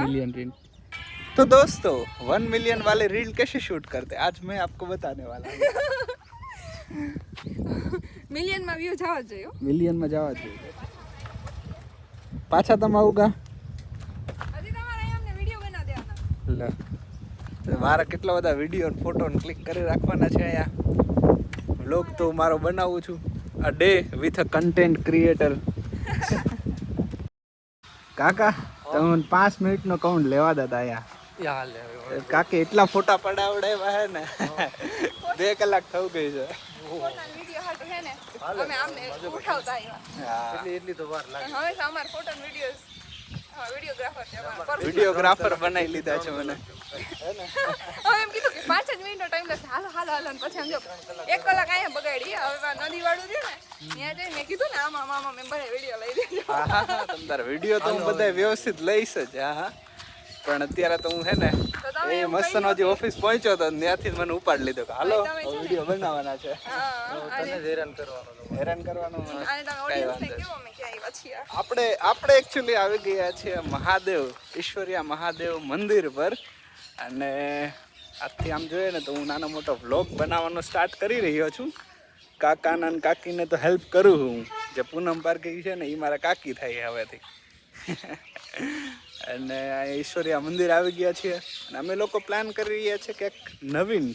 Million reel. तो दोस्तों 1 million वाले रील कैसे शूट करते आज मैं आपको बताने वाला हूँ। મિલિયન માં વ્યૂ જવા જોઈએ મિલિયન માં જવા જોઈએ પાછા તમે આવુંગા હજી તમારે અમને વિડિયો બના દેવાના લે મારા કેટલા બધા વિડિયો અને ફોટો ને ક્લિક કરી રાખવાના છે અહીંયા વ્લોગ તો મારો બનાવું છું a day with a content creator કાકા તમે 5 મિનિટ નો કાઉન્ટ લેવા દેતા અહીંયા કાકે એટલા ફોટા પડાવડાવ્યા હે ને 2 કલાક થઈ ગઈ છે ફોટો વિડિયો હાટુ હે ને અમે આમને ઉઠાવતા આવ્યા એટલી તો વાર લાગે હવે અમાર ફોટો વિડિયોસ વિડિયોગ્રાફર છે અમાર વિડિયોગ્રાફર બનાવી લીધા છે મને હવે એમ કીધું કે 5 જ મિનિટનો ટાઈમ લેશે હાલો હાલો હાલો ને પછી આમ જો 1 કલાક અહીંયા બગાડી હવે નદી વાળું છે ને ત્યાં જઈને મેં કીધું ને આમાં મામા મેં બડે વિડિયો લઈ દેજો હા તમારા વિડિયો તો હું બધા વ્યવસ્થિત લઈશ જ હા પણ અત્યારે તો હું હે ને એ મસ્તનો જે ઓફિસ પહોંચ્યો તો ત્યાંથી મને ઉપાડી લીધો કે હાલો વિડિયો બનાવવાના છે તને હેરાન કરવાનો અને તમે ઓડિયન્સને કેવો મેં કે આવ્યા છીએ આપણે એક્ચ્યુઅલી આવી ગયા છીએ મહાદેવ ઈશ્વરિયા મહાદેવ મંદિર પર અને આજથી આમ જોઈએ ને તો હું નાનો મોટો વ્લોગ બનાવવાનો સ્ટાર્ટ કરી રહ્યો છું કાકાના અને કાકીને તો હેલ્પ કરું હું જે પૂનમ પાર્કી છે ને એ મારા કાકી થાય હવેથી અને ઈશ્વરિયા મંદિર આવી ગયા છીએ અને અમે લોકો પ્લાન કરી રહ્યા છીએ કે એક નવીન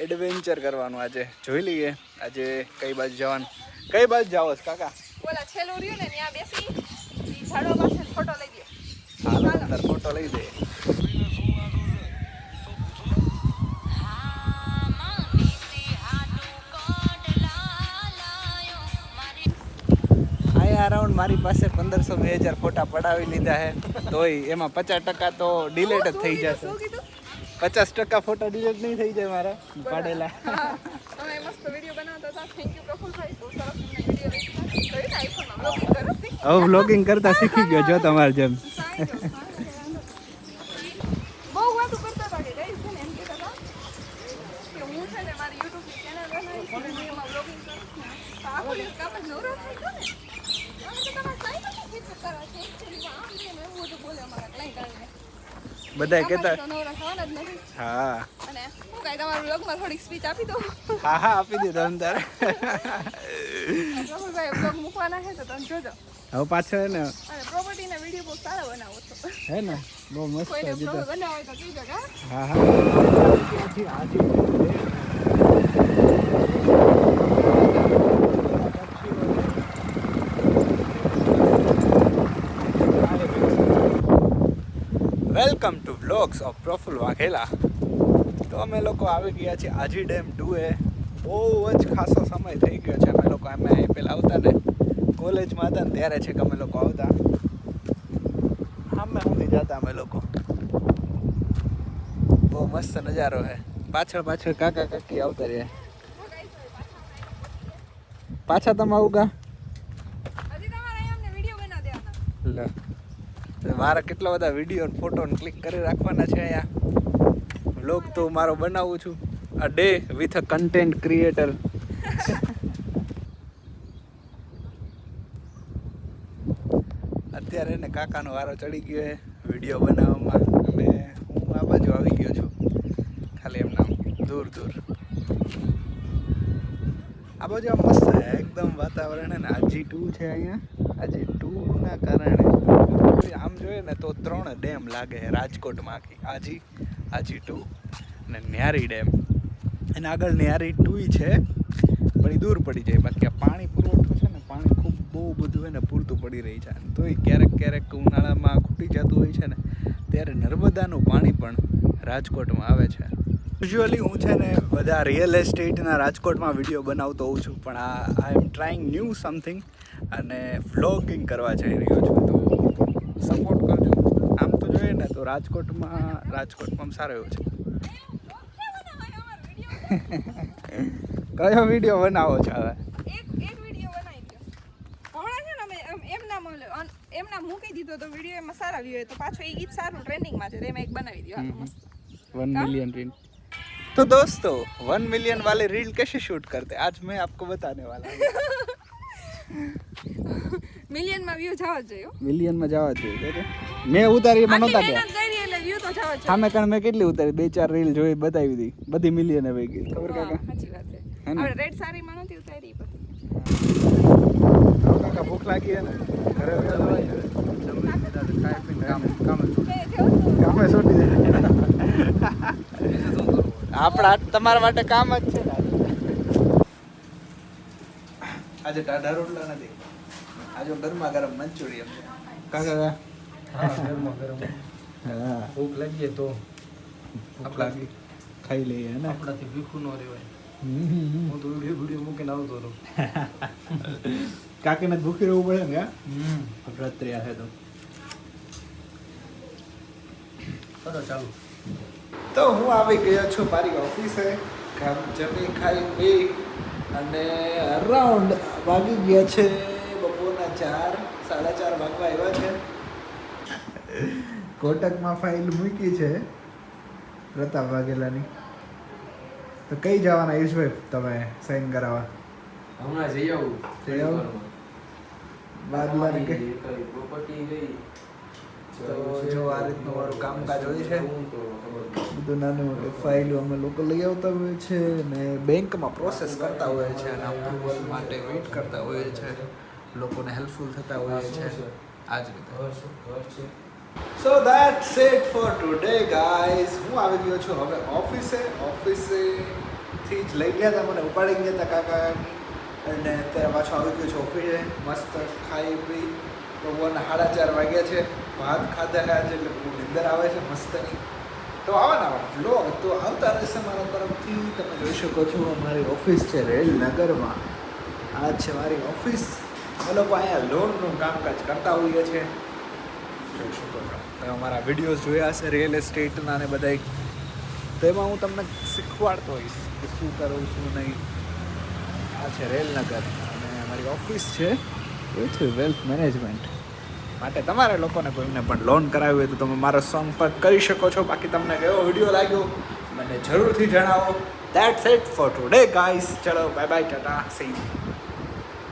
એડવેન્ચર કરવાનું આજે જોઈ લઈએ આજે કઈ બાજુ જવાનું કઈ બાજુ જાવ છો કાકા બોલા છેલ્લું રહ્યું ને ત્યાં બેસી ઝાડવા પાસે ફોટો લઈ દે હાલો અંદર ફોટો લઈ દે અરાઉન્ડ મારી પાસે 1500-2000 ફોટા પડાવી લીધા છે તોય એમાં 50% તો ડિલીટ જ થઈ જશે 50% ફોટા ડિલીટ નહીં થઈ જાય મારા પાડેલા તમે મસ્ત વિડિયો બનાવતા હતા થેન્ક યુ પ્રફુલભાઈ તો સરસ તમને વિડિયો લઈ તો આઈફોન બ્લોગિંગ કરો હવે બ્લોગિંગ કરતા શીખી ગયો જો તમાર જેમ બહુ વાતો કરતા હતા કે ગાઈસ છે ને એમ કહેતા હતા કે હું છે ને મારી YouTube ની ચેનલ બનાવી છે ને એમાં બ્લોગિંગ કરું છું તો આખો દિવસ કામ જ નવરો થઈ ગયો ને બધા કહેતા હા અને હું કાઈ તમારા બ્લોગમાં થોડીક સ્પીચ આપી દો હા આપી દીધો અંતર પ્રફુલભાઈ બ્લોગ મૂકવાના છે તો તમે જોજો હવે પાછો હે ને અને પ્રોપર્ટીના વિડિયો બહુ સારા બનાવો છો હે ને બહુ મસ્ત કોઈને જીતો બ્લોગ બનાવો તો કીજો હા આજે welcome to vlogs of Praful Vaghela તો અમે લોકો આવી ગયા છીએ આજી ડેમ 2 એ બહુ જ ખાસો સમય થઈ ગયો છે અમે લોકો અમે પહેલાં આવતા ને કોલેજમાં હતા ને ત્યારે છે કે અમે લોકો આવતા અમે સુધી જતા અમે લોકો બહુ મસ્ત નજારો છે પાછળ કાકા કાકી આવતા રહ્યા પાછા તમે આવુંગા હજી તમારે અમને વિડિયો બના દેવાના લે મારા કેટલા બધા વિડીયો અને ફોટો ને ક્લિક કરી રાખવાના છે અહીંયા વ્લોગ તો મારો બનાવું છું a day with a content creator અત્યારે ને કાકાનો વારો ચડી ગયો છે વિડીયો બનાવવામાં અને હું આ બાજુ આવી ગયો છું ખાલી એમના દૂર આ બાજુ આમ મસ્ત છે એકદમ વાતાવરણ છે ને આજી 2 છે અહીંયા આજી 2 ના કારણે આમ જોઈએ ને તો 3 ડેમ લાગે છે રાજકોટમાં આજી 2 અને ન્યારી ડેમ અને આગળ ન્યારી 2 છે પણ એ દૂર પડી જાય બાકી આ પાણી પુરવઠો છે ને પાણી ખૂબ બહુ બધું હોય ને પૂરતું પડી રહી છે તો એ ક્યારેક ઉનાળામાં ખૂટી જતું હોય છે ને ત્યારે નર્મદાનું પાણી પણ રાજકોટમાં આવે છે યુઝ્યુઅલી હું છે ને બધા રિયલ એસ્ટેટના રાજકોટમાં વિડીયો બનાવતો હોઉં છું પણ આઈ એમ ટ્રાઈંગ ન્યૂ સમથિંગ અને વ્લોગિંગ કરવા જઈ રહ્યો છું તો સપોર્ટ કરજો આમ તો જોઈએ ને તો રાજકોટમાં સારો એવો છે કયો વિડીયો બનાવો છો હવે એક વિડિયો બનાવી દો હમણાં છે ને અમે એમના મૂકી દીધો તો વિડિયો એમાં સારા વ્યૂ તો પાછો એ ગીત સારું ટ્રેન્ડિંગમાં છે એમાં એક બનાવી દો આ મસ્ત 1 मिलियन रील तो दोस्तों 1 मिलियन वाले रील कैसे शूट करते आज मैं आपको बताने वाला हूँ મિલિયનમાં વ્યૂ જવા જ જોઈએ હો. મિલિયનમાં જવા જોઈએ કે મેં ઉતારી એમાં નહોતા આટલી ગયા મહેનત કરી એટલે વ્યૂ તો જવા જ જોઈએ. સામે કણ મેં કેટલી ઉતારી 2-4 રીલ જોઈ બતાવી હતી બધી મિલિયન આવી ગઈ ખબર વાહ, કાકા સાચી વાત છે. હે ને? આપણે રેડ સારીમાં નહોતી ઉતારી પછી. હવે કાકા ભૂખ લાગી હે ને ઘરે જવાય છે ખાઈ પીને કામે છોડી દે આપણા તમારા માટે કામ જ છે ને આજે ટાઢા રોટલા નથી આજે ગરમા ગરમ મંચુરિયન કાકા હા ગરમા ગરમ હા ભૂખ લાગીએ તો ભૂખ લાગી ખાઈ લઈએ હે ને આપણાથી ભીખું ન રહેવાય હમ. હું તો વિડીયો મૂકીને આવતો રહું કાકીને જ ભૂખી રહેવું પડે ને હમ રાત્રે આવે તો કરો ચાલુ તો હું આવી ગયો છું મારી ઓફિસે કામ જમી ખાઈ પી અને અરાઉન્ડ વાગી ગયા છે બપોરના 4-4:30 વાગવા આવ્યા છે કોટકમાં ફાઇલ મૂકી છે પ્રતાપ વાઘેલાની તો કઈ જવાના યશભાઈ તમે સાઈન કરાવવા હમણાં જઈ આવું જઈ આવું? બાદલાની કે પ્રોપર્ટી ગઈ તો જો આ રીતનું મારું કામકાજ હોય છે બધું નાનું મોટું ફાઇલો અમે લોકો લઈ આવતા હોય છે ને બેંકમાં પ્રોસેસ કરતા હોય છે અને અપ્રુવલ માટે વેઇટ કરતા હોય છે લોકોને હેલ્પફુલ થતા હોય છે આ જ રીતે સો that's it four today guys હું આવી ગયો છું હવે ઓફિસેથી જ લઈ ગયા હતા મને ઉપાડી ગયા હતા કાકા અને અત્યારે પાછો આવી ગયો છું ઓફિસે મસ્ત ખાઈ પી બપોરના 4:30 વાગ્યા છે ભાત ખાધા છે આજે એટલે બહુ નિંદર આવે છે મસ્તની તો આવા વ્લોગ તો આવતા રહેશે મારા તરફથી તમે જોઈ શકો છો અમારી ઓફિસ છે રેલનગરમાં આ છે મારી ઓફિસ અમે લોકો અહીંયા લોનનું કામકાજ કરતા હોઈએ છીએ જોઈ શકો છો તમે અમારા વિડીયોઝ જોયા હશે રિયલ એસ્ટેટના ને બધાય તો એમાં હું તમને શીખવાડતો હોઈશ કે શું કરવું શું નહીં આ છે રેલનગર અને અમારી ઓફિસ છે વિથ વેલ્થ મેનેજમેન્ટ માટે તમારે લોકોને કોઈને પણ લોન કરાવી હોય તો તમે મારો સંપર્ક કરી શકો છો બાકી તમને કેવો વિડીયો લાગ્યો મને જરૂરથી જણાવો that's it four today guys ચલો બાય બાય ટાટા સી